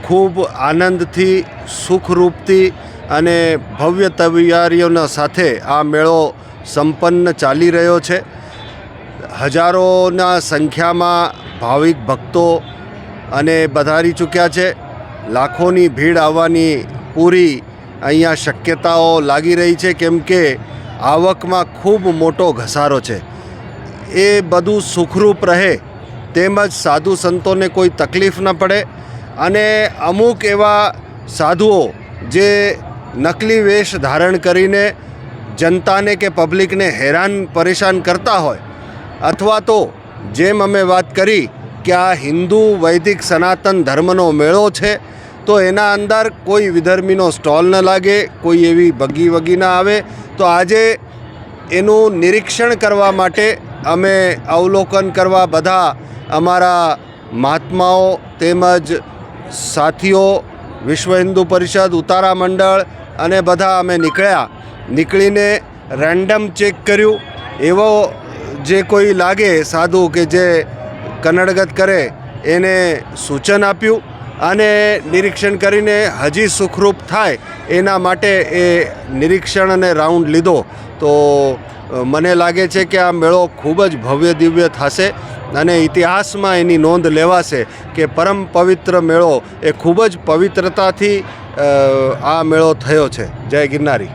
ખૂબ આનંદથી સુખરૂપથી અને ભવ્ય તૈયારીઓના સાથે આ મેળો સંપન્ન ચાલી રહ્યો છે। હજારોના સંખ્યામાં ભાવિક ભક્તો અને પધારી ચૂક્યા છે। લાખોની ભીડ આવવાની પૂરી અહીંયા શક્યતાઓ લાગી રહી છે, કેમ કે આવકમાં ખૂબ મોટો ઘસારો છે। એ બધું સુખરૂપ રહે તેમજ સાધુ સંતોને કોઈ તકલીફ ન પડે અને અમુક એવા સાધુઓ જે નકલી વેશ ધારણ કરીને જનતાને કે પબ્લિકને હેરાન પરેશાન કરતા હોય, અથવા તો જેમ અમે વાત કરી કે આ હિન્દુ વૈદિક સનાતન ધર્મનો મેળો છે, તો એના અંદર કોઈ વિધર્મીનો સ્ટોલ ન લાગે, કોઈ એવી બગી વગી ના આવે। તો આજે એનું નિરીક્ષણ કરવા માટે અમે અવલોકન કરવા બધા અમારા મહાત્માઓ તેમજ સાથીઓ, વિશ્વ હિન્દુ પરિષદ, ઉતારા મંડળ અને બધા અમે નીકળીને રેન્ડમ ચેક કર્યું। એવો જે કોઈ લાગે સાધુ કે જે કનડગત કરે એને સૂચન આપ્યું અને નિરીક્ષણ કરીને હજી સુખરૂપ થાય એના માટે એ નિરીક્ષણ અને રાઉન્ડ લીધો। તો મને લાગે છે કે આ મેળો ખૂબ જ ભવ્ય દિવ્ય થશે અને ઇતિહાસમાં એની નોંધ લેવાશે કે પરમ પવિત્ર મેળો એ ખૂબ જ પવિત્રતાથી આ મેળો થયો છે। જય ગિરનારી।